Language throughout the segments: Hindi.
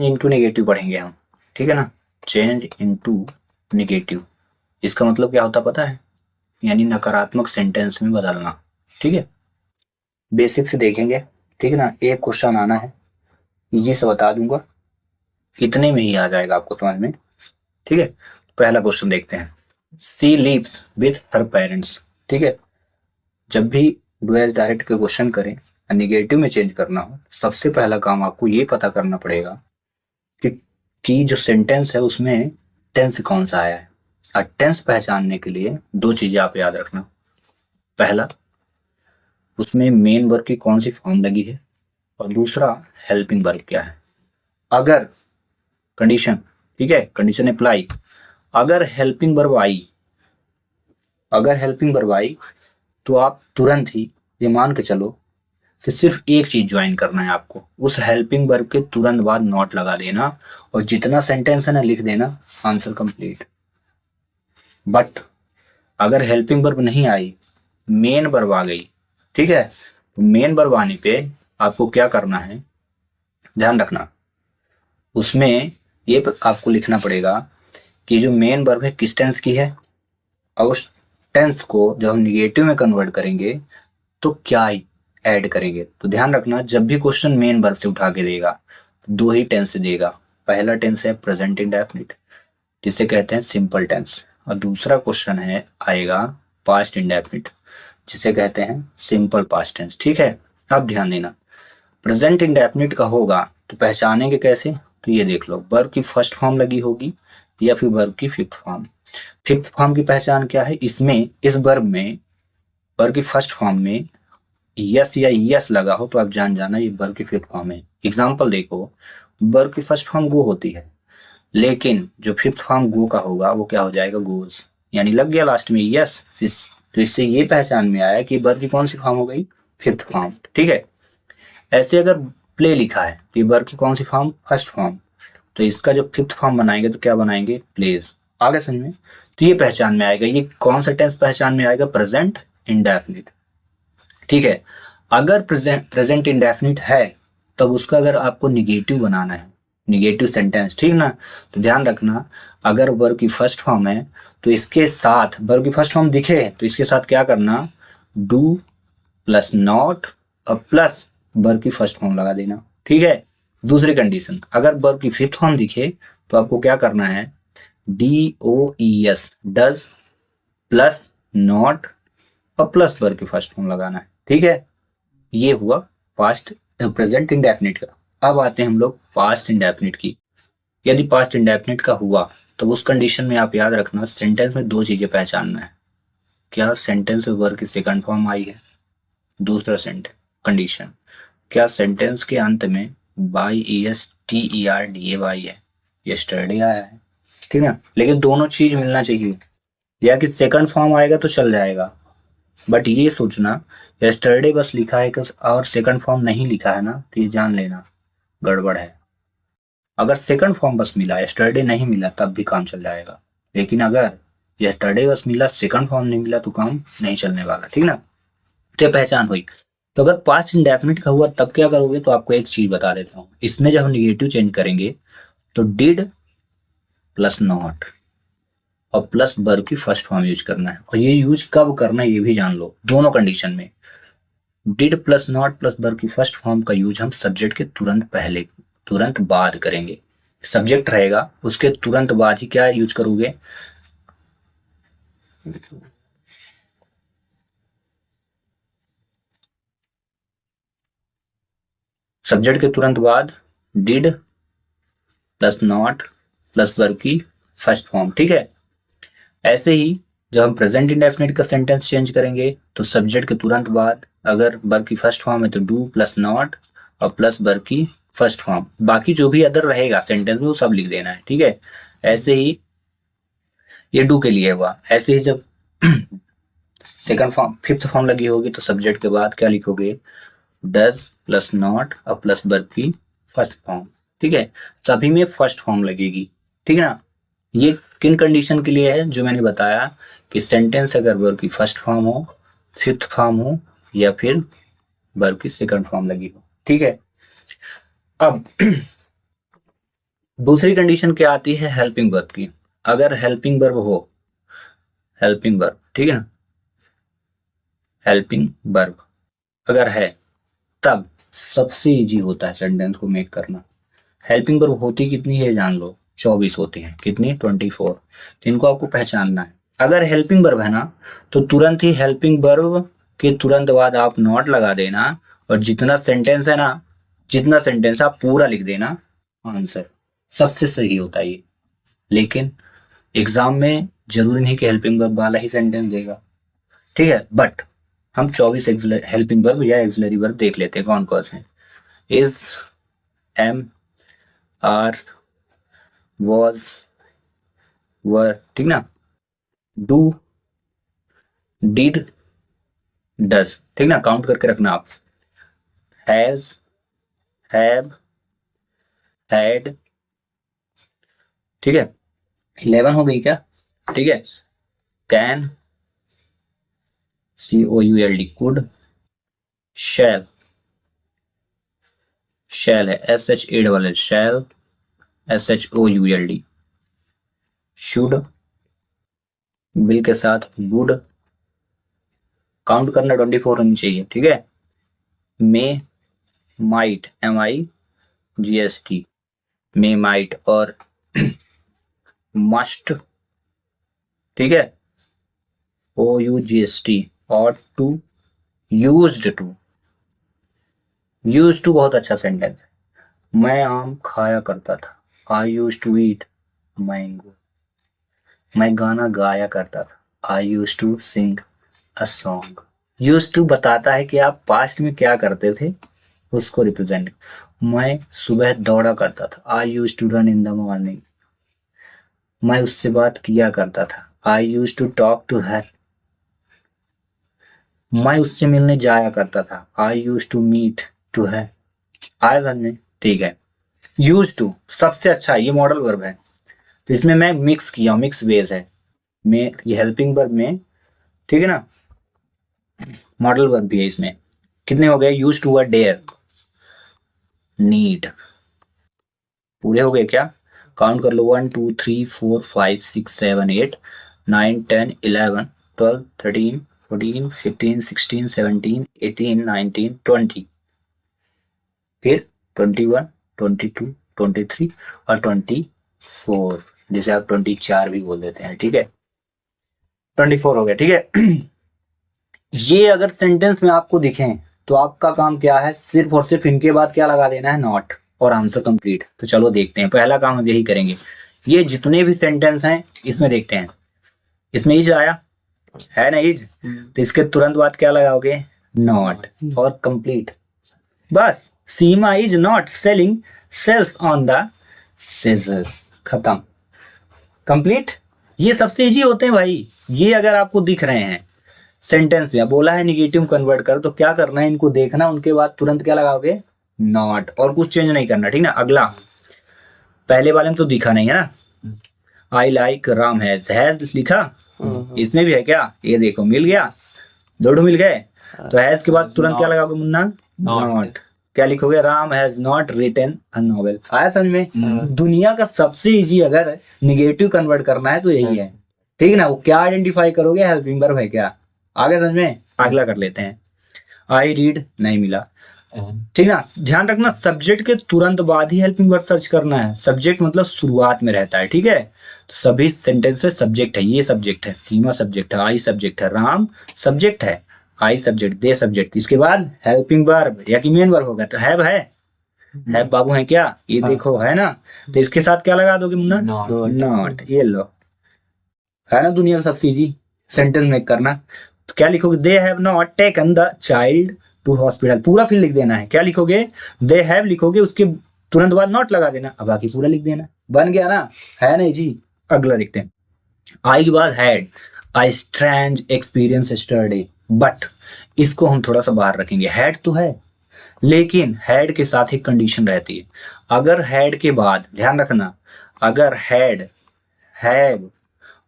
इनटू नेगेटिव पढ़ेंगे हम, ठीक है ना। चेंज इनटू नेगेटिव, इसका मतलब क्या होता पता है, यानी नकारात्मक सेंटेंस में बदलना, ठीक है। बेसिक से देखेंगे, ठीक है ना। एक क्वेश्चन आना है, इजी से बता दूंगा, इतने में ही आ जाएगा आपको समझ में, ठीक है। पहला क्वेश्चन देखते हैं। She lives with her parents, ठीक है। जब भी डुएल डायरेक्ट के क्वेश्चन करें, निगेटिव में चेंज करना हो, सबसे पहला काम आपको ये पता करना पड़ेगा कि जो सेंटेंस है उसमें टेंस कौन सा आया है। और टेंस पहचानने के लिए दो चीजें आप याद रखना। पहला, उसमें मेन वर्ब की कौन सी फॉर्म लगी है, और दूसरा हेल्पिंग वर्ब क्या है। अगर कंडीशन, ठीक है, कंडीशन अप्लाई, अगर हेल्पिंग वर्ब आई, तो आप तुरंत ही ये मान के चलो कि सिर्फ एक चीज ज्वाइन करना है आपको, उस हेल्पिंग वर्ब के तुरंत बाद नॉट लगा देना और जितना सेंटेंस है ना लिख देना, आंसर कंप्लीट। बट अगर हेल्पिंग वर्ब नहीं आई, मेन वर्ब आ गई, ठीक है, तो मेन वर्ब आने पे आपको क्या करना है, ध्यान रखना। उसमें ये आपको लिखना पड़ेगा कि जो मेन वर्ब है किस टेंस की है, और उस टेंस को जब हम निगेटिव में कन्वर्ट करेंगे तो क्या ऐड करेंगे। तो ध्यान रखना, जब भी क्वेश्चन मेन वर्ब से उठा के देगा दो ही टेंस देगा। पहला टेंस है प्रेजेंट इंडेफिनिट, जिसे कहते हैं सिंपल टेंस, और दूसरा क्वेश्चन है आएगा पास्ट इंडेफिनिट, जिसे कहते हैं सिंपल पास्ट टेंस, ठीक है। अब ध्यान देना, प्रेजेंट इंडेफिनिट का होगा तो पहचानेंगे कैसे, तो ये देख लो, वर्ब की फर्स्ट फॉर्म लगी होगी या फिर वर्ब की फिफ्थ फॉर्म। फिफ्थ फॉर्म की पहचान क्या है, इसमें इस वर्ब में वर्ब की फर्स्ट फॉर्म में यस या यस लगा हो तो आप जान जाना ये वर्ब की फिफ्थ फॉर्म है। एग्जांपल देखो, वर्ब की फर्स्ट फॉर्म गो होती है, लेकिन जो फिफ्थ फॉर्म गो का होगा वो क्या हो जाएगा, गोज, यानी लग गया लास्ट में यस। तो इससे ये पहचान में आया कि वर्ब की कौन सी फॉर्म हो गई, फिफ्थ फॉर्म, ठीक है। ऐसे अगर प्ले लिखा है तो ये वर्ब की कौन सी फॉर्म, फर्स्ट फॉर्म, तो इसका जब फिफ्थ फॉर्म बनाएंगे तो क्या बनाएंगे, प्लेज। आगे समझ में, तो ये पहचान में आएगा, ये कौन सा टेंस पहचान में आएगा, प्रेजेंट इंडेफिनिट, ठीक है। अगर प्रेजेंट इंडेफिनिट है तब उसका अगर आपको निगेटिव बनाना है, निगेटिव सेंटेंस, ठीक ना, तो ध्यान रखना, अगर वर्ब की फर्स्ट फॉर्म है तो इसके साथ, वर्ब की फर्स्ट फॉर्म दिखे तो इसके साथ क्या करना, डू प्लस नॉट और प्लस वर्ब की फर्स्ट फॉर्म लगा देना, ठीक है। दूसरी कंडीशन, अगर वर्ब की फिफ्थ फॉर्म दिखे तो आपको क्या करना है, DOES, डज प्लस नॉट और प्लस वर्ब की फर्स्ट फॉर्म लगाना है, ठीक है। ये हुआ पास्ट प्रेजेंट इंडेफिनिट का। अब आते हैं हम लोग पास्ट इंडेफिनिट की। यदि पास्ट इंडेफिनिट का हुआ तो उस कंडीशन में आप याद रखना, सेंटेंस में दो चीजें पहचानना है, क्या सेंटेंस में वर्ब की सेकंड फॉर्म आई है, दूसरा सेंटेंस कंडीशन, क्या सेंटेंस के अंत में YESTERDAY है, यस्टरडे आया है, ठीक है। लेकिन दोनों चीज मिलना चाहिए, या कि सेकंड फॉर्म आएगा तो चल जाएगा, बट ये सोचना यस्टरडे बस लिखा है और सेकंड फॉर्म नहीं लिखा है ना, तो ये जान लेना गड़बड़ है। अगर सेकंड फॉर्म बस मिला, यस्टरडे नहीं मिला, तब भी काम चल जाएगा, लेकिन अगर यस्टरडे बस मिला, सेकंड फॉर्म नहीं मिला, तो काम नहीं चलने वाला, ठीक ना। तो पहचान हुई। तो अगर पास्ट इंडेफिनिट का हुआ तब क्या करोगे, तो आपको एक चीज बता देता हूँ, इसमें जब हम निगेटिव चेंज करेंगे तो डिड प्लस नॉट और प्लस वर्ब की फर्स्ट फॉर्म यूज करना है, और ये यूज कब करना है ये भी जान लो, दोनों कंडीशन में। Did plus not plus verb की फर्स्ट फॉर्म का यूज हम सब्जेक्ट के तुरंत बाद करेंगे। सब्जेक्ट रहेगा उसके तुरंत बाद ही क्या यूज करोगे, सब्जेक्ट के तुरंत बाद did plus not plus verb की फर्स्ट फॉर्म, ठीक है। ऐसे ही जब हम प्रेजेंट इंडेफिनिट का सेंटेंस चेंज करेंगे तो सब्जेक्ट के तुरंत बाद अगर वर्ब की फर्स्ट फॉर्म है तो डू प्लस नॉट और प्लस वर्ब की फर्स्ट फॉर्म, बाकी जो भी अदर रहेगा सेंटेंस में वो सब लिख देना है, ठीक है। ऐसे ही ये डू के लिए हुआ, ऐसे ही जब सेकंड फॉर्म फिफ्थ फॉर्म लगी होगी तो सब्जेक्ट के बाद क्या लिखोगे, डज प्लस नॉट और प्लस वर्ब की फर्स्ट फॉर्म, ठीक है। सभी में फर्स्ट फॉर्म लगेगी, ठीक है ना। ये किन कंडीशन के लिए है, जो मैंने बताया कि सेंटेंस अगर वर्ब की फर्स्ट फॉर्म हो, फिफ्थ फॉर्म हो, या फिर वर्ब की सेकंड फॉर्म लगी हो, ठीक है। अब दूसरी कंडीशन क्या आती है हेल्पिंग वर्ब की, अगर हेल्पिंग वर्ब हो, हेल्पिंग वर्ब, ठीक है ना, हेल्पिंग वर्ब अगर है तब सबसे इजी होता है सेंटेंस को मेक करना। हेल्पिंग वर्ब होती कितनी है जान लो, 24 होती हैं, कितनी 24। तो इनको आपको पहचानना है। अगर हेल्पिंग वर्ब है ना तो तुरंत ही हेल्पिंग वर्ब के तुरंत बाद आप नॉट लगा देना और जितना सेंटेंस है ना, जितना सेंटेंस आप पूरा लिख देना आंसर, सबसे सही होता है ये। लेकिन एग्जाम में जरूरी नहीं कि हेल्पिंग वर्ब वाला ही सेंटेंस देगा, ठीक है, बट हम 24 हेल्पिंग वर्ब या एक्सिलरी वर्ब देख लेते हैं कौन कौन से। इज, एम, आर, वॉज, वर, ठीक ना, डू, डिड, डज, ठीक ना, काउंट करके रखना आप। हैज, हैव, हैड, ठीक है, 11 हो गई क्या, ठीक है। Can, COULD, could, shall, shall है SHALL, shall, SHOULD, should, will के साथ वुड, काउंट करना 24 होनी चाहिए, ठीक है। मे, माइट, MIGST, मे, माइट और मस्ट, ठीक है, OUGST, ought to, used to, used to बहुत अच्छा सेंटेंस है। मैं आम खाया करता था, I used to eat mango। मैं गाना गाया करता था, I used to sing a song। used to बताता है कि आप पास्ट में क्या करते थे, उसको रिप्रेजेंट। मैं सुबह दौड़ा करता था, I used to run in the morning। मैं उससे बात किया करता था, I used to talk to her। मैं उससे मिलने जाया करता था, I used to meet to her। आया समझ में, ठीक है। यूज टू सबसे अच्छा, ये मॉडल वर्ब है तो इसमें मैं मिक्स किया, मिक्स बेस है में, ये हेल्पिंग वर्ब में, ठीक है ना, मॉडल वर्ब भी है इसमें। कितने हो गए, यूज टू, डेयर, नीड, पूरे हो गए क्या, काउंट कर लो, 1 2 3 4 5 6 7 8 9 10 11 12 13 14 15 16 17 18 19 20, फिर 21 22 23 और 24, जिसे आप 24 भी बोल देते हैं, ठीक है, 24 हो गया, ठीक है। ये अगर सेंटेंस में आपको दिखें तो आपका काम क्या है, सिर्फ और सिर्फ इनके बाद क्या लगा देना है, नॉट, और आंसर कंप्लीट। तो चलो देखते हैं, पहला काम हम यही करेंगे। ये जितने भी सेंटेंस हैं इसमें देखते हैं, इसमें इज आया है ना, इज, तो इसके तुरंत बाद क्या लगाओगे, नॉट और कंप्लीट। बस, Seema is not selling sells on the seashores, खत्म, कंप्लीट। ये सबसे इजी होते हैं भाई। ये अगर आपको दिख रहे हैं सेंटेंस में, बोला है निगेटिव कन्वर्ट कर, तो क्या करना है, इनको देखना, उनके बाद तुरंत क्या लगाओगे, नॉट, और कुछ चेंज नहीं करना, ठीक ना। अगला, पहले वाले में तो दिखा नहीं है ना, आई लाइक राम हैज लिखा, इसमें भी है क्या, ये देखो मिल गया, दो मिल गए। तो हैज के बाद तुरंत क्या लगाओगे मुन्ना, नॉट, क्या लिखोगे, Ram has not written a novel. आया समझ में। दुनिया का सबसे इजी अगर निगेटिव कन्वर्ट करना है तो यही है, ठीक है ना। वो क्या आइडेंटिफाई करोगे, हेल्पिंग वर्ब है क्या, आगे समझ में। अगला कर लेते हैं, आई रीड, नहीं मिला, ठीक ना। ध्यान रखना, सब्जेक्ट के तुरंत बाद ही हेल्पिंग वर्ब सर्च करना है। सब्जेक्ट मतलब शुरुआत में रहता है, ठीक है। तो सभी सेंटेंस में सब्जेक्ट है, ये सब्जेक्ट है, सीमा सब्जेक्ट है, आई सब्जेक्ट है, राम सब्जेक्ट है, आई सब्जेक्ट, दे सब्जेक्ट, इसके बाद हेल्पिंग वर्ब या कि मेन वर्ब होगा, तो हैव है, हैव बाबू है क्या, ये देखो है ना। तो इसके साथ क्या लगा दोगे मुन्ना, नॉट, ये लो, है ना दुनिया का सबसे इजी सेंटेंस मेक करना। तो क्या लिखोगे, they have not taken the child to hospital, पूरा फिर लिख देना है। क्या लिखोगे, दे हैव लिखोगे, उसके तुरंत बाद नॉट लगा देना, अब बाकी पूरा लिख देना, बन गया ना, है ना जी। अगला लिखते हैं, आई के बाद had, I strange experience yesterday, but इसको हम थोड़ा सा बाहर रखेंगे। हैड तो है, लेकिन हैड के साथ एक कंडीशन रहती है। अगर हैड के बाद, ध्यान रखना, अगर हैड, हैव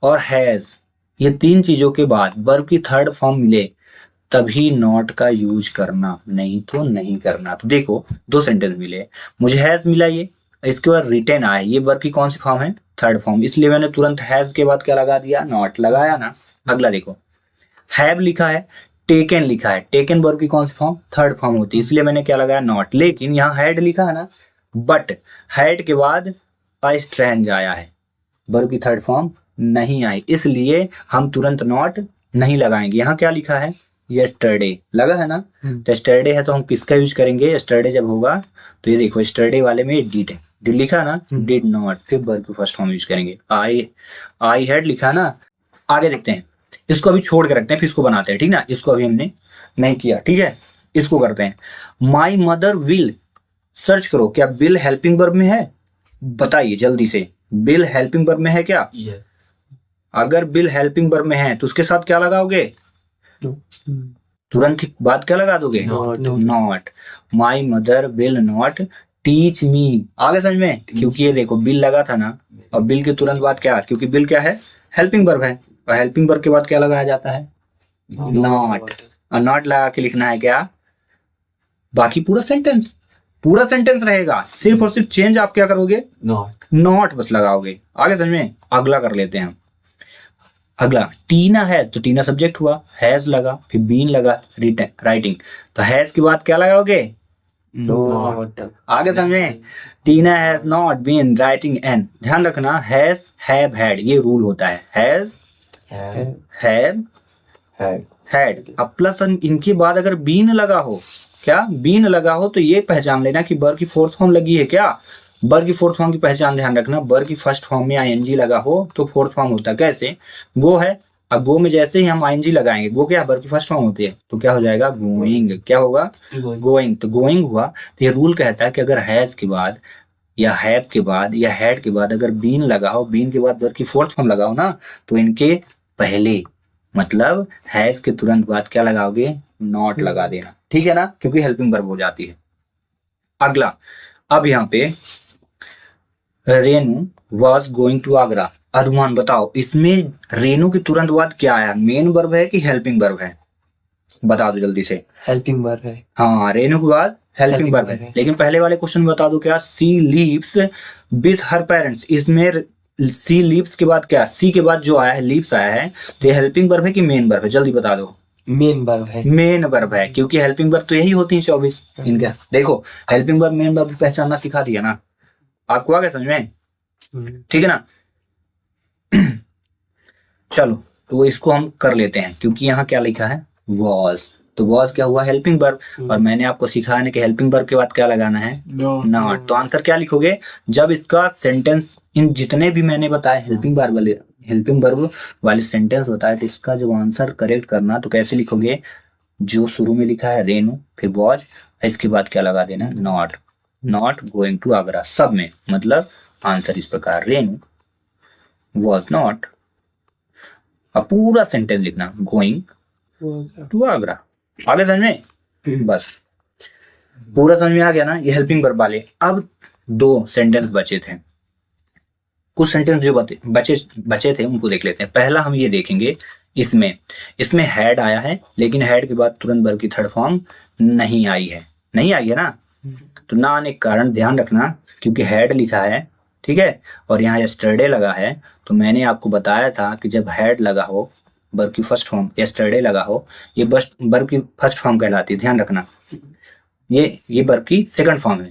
और हैज, ये तीन चीजों के बाद वर्ब की थर्ड फॉर्म मिले तभी नॉट का यूज करना, नहीं तो नहीं करना। तो देखो, दो सेंटेंस मिले, मुझे हैज मिला, ये इसके बाद रिटेन आए, ये वर्ब की कौन सी फॉर्म है? थर्ड फॉर्म, इसलिए मैंने तुरंत हैज के बाद क्या लगा दिया? नॉट लगाया ना। अगला देखो, हैव लिखा है, टेकन लिखा है, टेकन वर्ब की कौन सी फॉर्म? थर्ड फॉर्म होती है, इसलिए मैंने क्या लगाया? नॉट। लेकिन यहाँ हैड लिखा है ना, बट हैड के बाद अ स्ट्रैंज आया है, वर्ब की थर्ड फॉर्म नहीं आई, इसलिए हम तुरंत नॉट नहीं लगाएंगे। यहाँ क्या लिखा है? यस्टरडे लगा है ना, तो यस्टरडे है तो हम किसका यूज करेंगे? यस्टरडे जब होगा तो ये देखो यस्टरडे वाले में डिड है, डिड लिखा है ना, डिड नॉट, फिर वर्ब की फर्स्ट फॉर्म यूज करेंगे। आई हैड लिखा है ना। आगे देखते हैं, इसको अभी छोड़ के रखते हैं, फिर इसको बनाते हैं, ठीक ना। इसको अभी हमने नहीं किया, ठीक है, इसको करते हैं। माई मदर विल, सर्च करो क्या बिल हेल्पिंग वर्ब में है? बताइए जल्दी से, बिल हेल्पिंग वर्ब में है क्या? अगर बिल हेल्पिंग वर्ब में है तो उसके साथ क्या लगाओगे? तुरंत ही बाद क्या लगा दोगे? Not. My mother will not teach me. आगे समझ में? क्योंकि ये देखो बिल लगा था ना, और बिल के तुरंत बाद क्या? क्योंकि बिल क्या है? हेल्पिंग वर्ब है, और हेल्पिंग वर्ब के बाद क्या लगाया जाता है? नॉट। और नॉट लगा के लिखना है क्या? बाकी पूरा सेंटेंस रहेगा, सिर्फ और सिर्फ चेंज आप क्या करोगे? नॉट बस लगाओगे। आगे समझ में? अगला कर लेते हैं हम। अगला टीना हैज, तो टीना सब्जेक्ट हुआ, हैज लगा, फिर बीन लगा, राइटिंग, तो हैज के बाद क्या लगाओगे? आगे समझे? Tina has not been writing an, ध्यान रखना हैज हैव हैड ये रूल होता है, हैज हैव हैड। अब प्लस इनके बाद अगर बीन लगा हो, क्या बीन लगा हो, तो ये पहचान लेना कि वर्ब की फोर्थ फॉर्म लगी है क्या। वर्ब की फोर्थ फॉर्म की पहचान ध्यान रखना, वर्ब की फर्स्ट फॉर्म में आईएनजी लगा हो तो फोर्थ फॉर्म होता है। कैसे? गो है, अब गो में जैसे ही हम आईएनजी लगाएंगे, गो क्या वर्ब की फर्स्ट फॉर्म होती है, तो क्या हो जाएगा? गोइंग। क्या होगा? गोइंग। तो गोइंग हुआ, तो ये रूल कहता है कि अगर हैज के बाद या हैव के बाद या हैड के बाद अगर बीन लगा हो, बीन के बाद वर्ब की फोर्थ फॉर्म लगा हो ना, तो इनके पहले मतलब हैज के तुरंत बाद क्या लगाओगे? नॉट लगा देना, ठीक है ना, क्योंकि हेल्पिंग वर्ब हो जाती है। अगला, अब यहाँ पे Renu was going to Agra. अनुमान बताओ, इसमें रेनू के तुरंत बाद क्या आया? मेन वर्ब है कि हेल्पिंग वर्ब है? बता दो जल्दी से। हेल्पिंग वर्ब है। हाँ, रेनू के बाद हेल्पिंग वर्ब है, लेकिन पहले वाले क्वेश्चन में बता दो क्या? सी लीव्स विथ हर पेरेंट्स, इसमें सी लीव्स के बाद क्या? सी के बाद जो आया है लीव्स आया है, तो ये हेल्पिंग वर्ब है कि मेन वर्ब है? जल्दी बता दो। मेन वर्ब है। मेन वर्ब है, क्योंकि हेल्पिंग वर्ब तो यही होती है 24 इनका। देखो हेल्पिंग वर्ब मेन वर्ब पहचानना सिखा दिया ना आपको, आगे समझ में? ठीक है ना। चलो तो इसको हम कर लेते हैं, क्योंकि यहाँ क्या लिखा है? वॉज, तो वॉज क्या हुआ? हेल्पिंग वर्ब, और मैंने आपको सिखाया है कि हेल्पिंग वर्ब के बाद क्या लगाना है? नॉट। तो आंसर क्या लिखोगे? जब इसका सेंटेंस, इन जितने भी मैंने बताए हेल्पिंग वर्ब वाले सेंटेंस बताए, तो इसका जब आंसर करेक्ट करना तो कैसे लिखोगे? जो शुरू में लिखा है रेनू, फिर वॉज, इसके बाद क्या लगा देना? Not. Not going to Agra, सब में मतलब आंसर इस प्रकार, रेनू वॉज नॉट, अब पूरा सेंटेंस लिखना, गोइंग टू आगरा। आगे समझ में? बस पूरा समझ में आ गया ना, ये हेल्पिंग वर्ब वाले। अब 2 सेंटेंस बचे थे, कुछ सेंटेंस जो बचे थे उनको देख लेते हैं। पहला हम ये देखेंगे, इसमें हैड आया है, लेकिन हैड के बाद तुरंत वर्ब की थर्ड फॉर्म नहीं आई है ना, तो ना आने के कारण ध्यान रखना, क्योंकि हैड लिखा है, ठीक है, और यहाँ यस्टरडे लगा है, तो मैंने आपको बताया था कि जब हैड लगा हो, वर्ब की फर्स्ट फॉर्म, यस्टरडे लगा हो, ये बस वर्ब की फर्स्ट फॉर्म कहलाती है, ध्यान रखना। ये वर्ब की सेकंड फॉर्म है,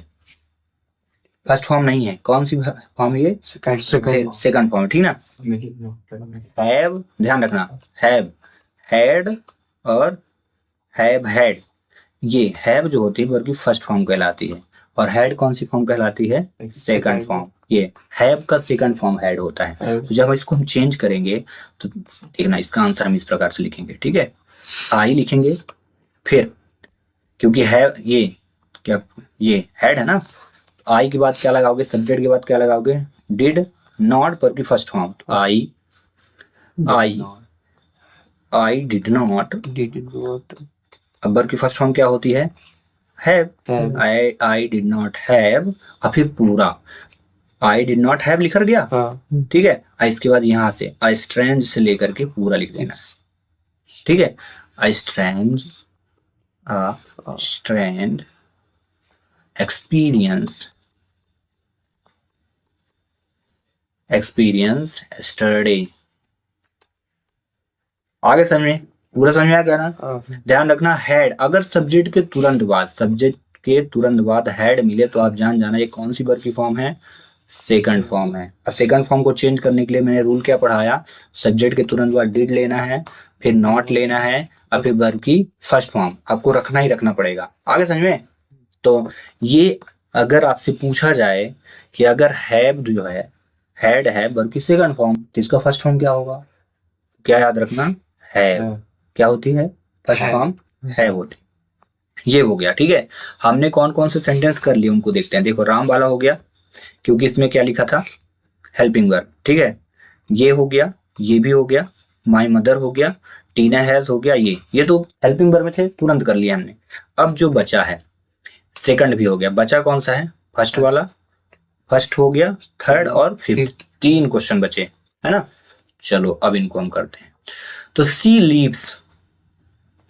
फर्स्ट फॉर्म नहीं है। कौन सी फॉर्म? ये सेकंड फॉर्म, ठीक ना। हैव, ध्यान रखना, हैव हैड और हैव हैड, ये हैव जो होती है वर्ब की फर्स्ट फॉर्म कहलाती है, और हैड कौन सी फॉर्म कहलाती है? Second form. ये हैव का सेकंड फॉर्म हैड होता है। तो जब इसको हम चेंज करेंगे तो देखना, इसका आंसर हम इस प्रकार से लिखेंगे, ठीक है। आई लिखेंगे, फिर क्योंकि हैव ये क्या, ये हैड है ना, आई के बाद क्या लगाओगे? सब्जेक्ट के बाद क्या लगाओगे? डिड नॉट, वर्ब की फर्स्ट फॉर्म, तो आई डिड नॉट, अब वर्ब की फर्स्ट फॉर्म क्या होती है? Have. I did not have, और फिर पूरा आई डिड नॉट हैव लिख गया, ठीक है। इसके बाद यहाँ से आई स्ट्रेंज से लेकर के पूरा लिख देना, ठीक है। आई स्ट्रेंज एक्सपीरियंस एक्सपीरियंस यस्टरडे। आगे समझ में, पूरा समझ में आ गया ना। ध्यान रखना हैड, अगर सब्जेक्ट के तुरंत बाद हैड मिले तो आप जान जाना ये कौन सी वर्ब की फॉर्म है, सेकंड फॉर्म है। और सेकंड फॉर्म को चेंज करने के लिए मैंने रूल क्या पढ़ाया, सब्जेक्ट के तुरंत बाद डिड लेना है, फिर नॉट लेना है, और फिर वर्ब की फर्स्ट फॉर्म आपको रखना ही रखना पड़ेगा। आगे समझ में। तो ये अगर आपसे पूछा जाए कि अगर हैव जो है, हैड है वर्ब की सेकंड फॉर्म, तो इसका फर्स्ट फॉर्म क्या होगा, क्या याद रखना, हैव। क्या होती है फर्स्ट फॉर्म, हैव होती। ये हो गया, ठीक है। हमने कौन कौन से सेंटेंस कर लिए उनको देखते हैं। देखो राम वाला हो गया, क्योंकि इसमें क्या लिखा था, हेल्पिंग वर्ब, ठीक है। ये हो गया, ये भी हो गया, माई मदर हो गया, टीना हैज हो गया, ये तो हेल्पिंग वर्ब में थे, तुरंत कर लिया हमने। अब जो बचा है, सेकंड भी हो गया, बचा कौन सा है, फर्स्ट वाला, फर्स्ट हो गया, थर्ड और फिफ्थ, 3 क्वेश्चन बचे, है ना। चलो अब इनको हम करते हैं। तो सी लीव्स,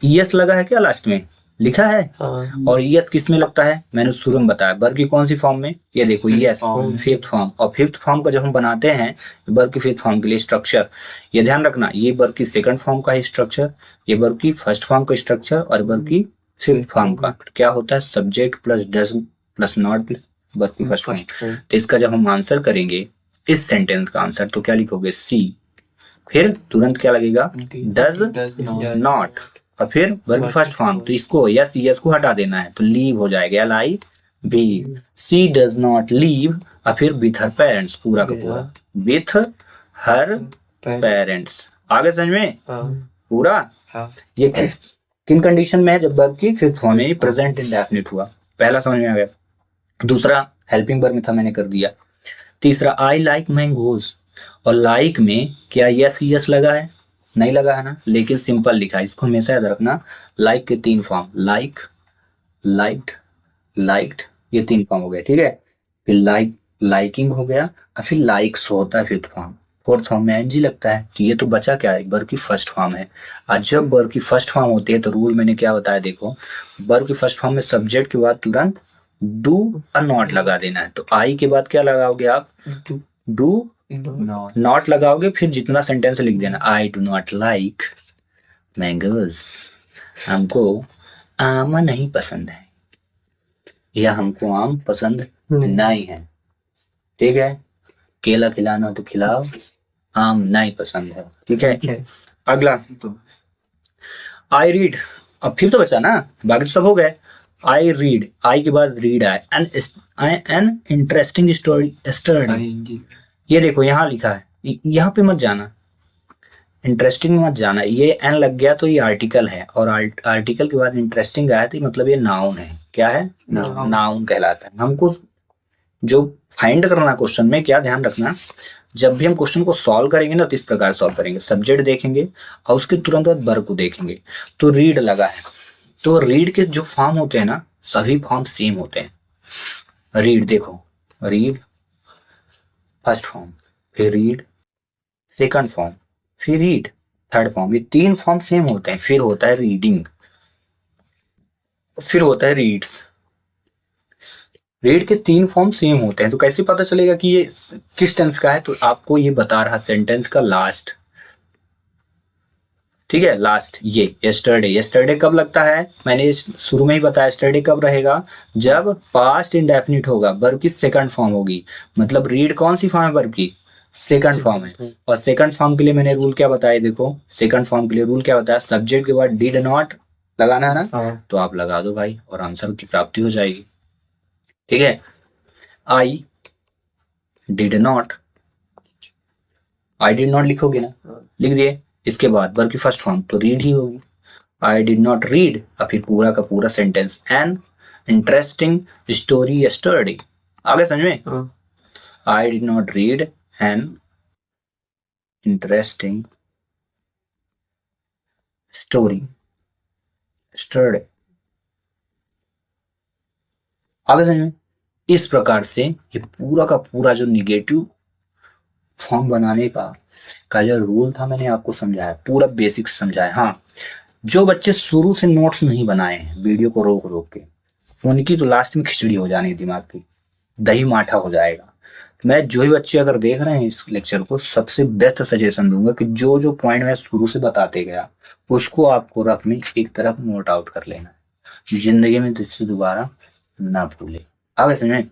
यस लगा है क्या लास्ट में, लिखा है। और यस किस में लगता है, मैंने शुरू में बताया, वर्ब की कौन सी फॉर्म में, ये देखो यस, फिफ्थ फॉर्म। और फिफ्थ फॉर्म का जब हम बनाते हैं वर्ब की फिफ्थ फॉर्म के लिए स्ट्रक्चर, ये ध्यान रखना, ये वर्ब की सेकंड फॉर्म का स्ट्रक्चर, ये वर्ब की फर्स्ट फॉर्म का स्ट्रक्चर, और वर्ब की फिफ्थ फॉर्म का क्या होता है, subject plus does plus not verb की फर्स्ट फॉर्म। तो इसका जब हम आंसर करेंगे इस सेंटेंस का आंसर, तो क्या लिखोगे, सी, फिर तुरंत क्या लगेगा, डज नॉट, और फिर वर्ब फर्स्ट फॉर्म। तो इसको यस को हटा देना है, तो लीव हो जाएगा, LIV। She does not leave, और फिर विथ हर पेरेंट्स, पूरा का पूरा विथ हर पेरेंट्स। आगे समझ में पूरा। ये किन कंडीशन में है, जब वर्ब की फिफ्थ फॉर्म है, प्रेजेंट इंडेफिनिट हुआ। पहला समझ में आ गया। दूसरा हेल्पिंग वर्ब में था, मैंने कर दिया। तीसरा आई लाइक मैंगोज, और लाइक में क्या यस लगा है, नहीं लगा है ना, लेकिन सिंपल लिखा है, इसको हमेशा याद रखना। लाइक के 3 फॉर्म, लाइक, लाइक्ड, लाइक्ड, ये 3 फॉर्म हो गए, ठीक है। फिर लाइकिंग हो गया, और फिर लाइक्स होता है फिफ्थ फॉर्म। फोर्थ फॉर्म में एनजी लगता है, कि ये तो बचा क्या है, वर्ब की फर्स्ट फॉर्म है। और जब वर्ब की फर्स्ट फॉर्म होती है तो रूल मैंने क्या बताया, देखो वर्ब की फर्स्ट फॉर्म में सब्जेक्ट के बाद तुरंत डू और नॉट लगा देना है। तो आई के बाद क्या लगाओगे आप, डू नॉट लगाओगे, फिर जितना सेंटेंस लिख देना, I do not like mangoes, हमको आम नहीं पसंद है, या हमको आम पसंद नहीं है, ठीक है। केला खिलाना तो खिलाओ, आम नहीं पसंद है, ठीक है। अगला आई रीड, अब फिर तो बचा ना, बाकी तो सब हो गए। आई रीड, आई के बाद रीड आए, एन इंटरेस्टिंग स्टोरी। ये देखो यहाँ लिखा है, यहाँ पे मत जाना, इंटरेस्टिंग मत जाना, ये एन लग गया तो ये आर्टिकल है, और आर्टिकल के बाद इंटरेस्टिंग आया तो मतलब ये नाउन है। क्या है, नाउन कहलाता है। हमको जो फाइंड करना क्वेश्चन में, क्या ध्यान रखना, जब भी हम क्वेश्चन को सॉल्व करेंगे ना, तो इस प्रकार सॉल्व करेंगे, सब्जेक्ट देखेंगे और उसके तुरंत बाद वर्ब को देखेंगे। तो रीड लगा है, तो रीड के जो फॉर्म होते हैं ना, सभी फॉर्म सेम होते हैं। रीड देखो, रीड फर्स्ट फॉर्म, फिर रीड सेकंड फॉर्म, फिर रीड थर्ड फॉर्म, ये 3 फॉर्म सेम होते हैं। फिर होता है रीडिंग, फिर होता है रीड्स। रीड के 3 फॉर्म सेम होते हैं। तो कैसे पता चलेगा कि ये किस टेंस का है, तो आपको ये बता रहा सेंटेंस का लास्ट, ठीक है, लास्ट। ये यस्टरडे कब लगता है, मैंने शुरू में ही बताया, यस्टरडे कब रहेगा, जब पास्ट इंडेफिनिट होगा, वर्ब की सेकंड फॉर्म होगी। मतलब रीड कौन सी फॉर्म है, वर्ब की सेकंड फॉर्म है। और सेकंड फॉर्म के लिए मैंने रूल क्या बताया, देखो सेकंड फॉर्म के लिए रूल क्या बताया, सब्जेक्ट के बाद डिड नॉट लगाना है ना, तो आप लगा दो भाई, और आंसर की प्राप्ति हो जाएगी, ठीक है। आई डिड नॉट लिखोगे ना, लिख दिए, इसके बाद वर्ब की फर्स्ट फॉर्म तो रीड ही होगी। आई डिड नॉट रीड, और फिर पूरा का पूरा sentence, an interesting story yesterday. आगे समझ में, I did not read an interesting story yesterday. आगे समझ में। इस प्रकार से ये पूरा का पूरा जो निगेटिव फॉर्म बनाने का जो रूल था, मैंने आपको समझाया, पूरा बेसिक्स समझाया। हाँ, जो बच्चे शुरू से नोट्स नहीं बनाए हैं, वीडियो को रोक के, उनकी तो लास्ट में खिचड़ी हो जानी है, दिमाग की दही माठा हो जाएगा। मैं जो ही बच्चे अगर देख रहे हैं इस लेक्चर को, सबसे बेस्ट सजेशन दूंगा कि जो जो पॉइंट मैं शुरू से बताते गया उसको आपको रफ में एक तरफ नोट आउट कर लेना है, जिंदगी में इससे दोबारा ना भूले। आगे समझ में?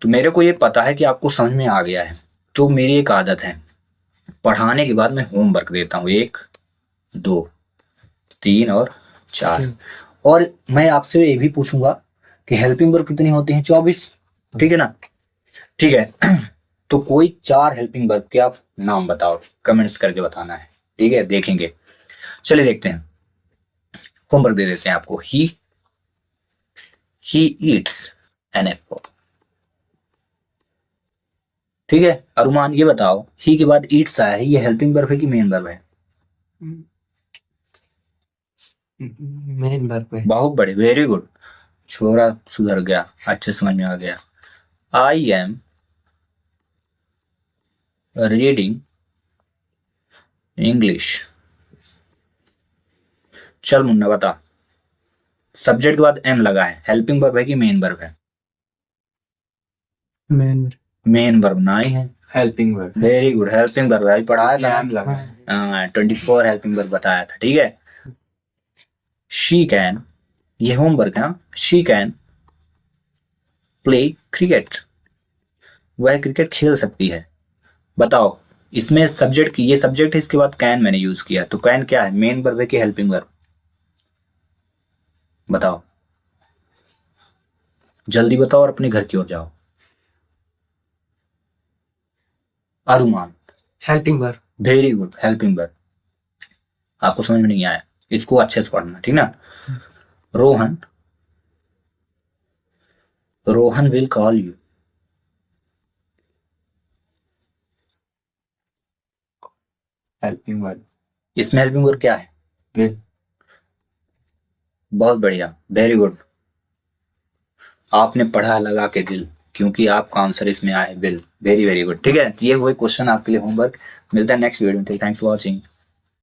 तो मेरे को ये पता है कि आपको समझ में आ गया है, तो मेरी एक आदत है, पढ़ाने के बाद मैं होमवर्क देता हूँ 1 2 3 और 4। और मैं आपसे ये भी पूछूंगा कि हेल्पिंग वर्ब कितनी होती है? 24। ठीक है ना? ठीक है। तो कोई 4 हेल्पिंग वर्ब के आप नाम बताओ, कमेंट्स करके बताना है। ठीक है, देखेंगे। चलिए देखते हैं, होमवर्क दे देते हैं आपको। He eats an apple. ठीक है, अरुमान ये बताओ, ही के बाद ईट्स आया है, ये हेल्पिंग वर्ब है कि मेन वर्ब है? मेन वर्ब है। बहुत बड़े, वेरी गुड, छोरा सुधर गया, अच्छे समझ में आ गया। I am reading English. चल मुन्ना बता, सब्जेक्ट के बाद एम लगा है, हेल्पिंग वर्ब है कि मेन वर्ब है? मेन वर्ब ना ही है, helping verb. Very good, helping verb है, पढ़ाया था एम लगा है। 24 हेल्पिंग वर्ब बताया था। ठीक है, शी कैन, ये होमवर्क है, शी कैन प्ले क्रिकेट, वह क्रिकेट खेल सकती है। बताओ, इसमें सब्जेक्ट की, ये सब्जेक्ट है, इसके बाद कैन मैंने यूज किया, तो कैन क्या है, मेन वर्ब है कि हेल्पिंग वर्ब? बताओ, जल्दी बताओ और अपने घर की ओर जाओ। Aruman, helping verb. Very good, helping verb. आपको समझ में नहीं आया, इसको अच्छे से पढ़ना, ठीक ना? Rohan will call you. Helping verb. इसमें हेल्पिंग वर्ब क्या है? विल। बहुत बढ़िया, वेरी गुड, आपने पढ़ा लगा के दिल, क्योंकि आपका आंसर इसमें आया है विल। Very very good. ठीक है, ये हुए क्वेश्चन आपके लिए होमवर्क। मिलता है नेक्स्ट वीडियो में। Thanks for watching.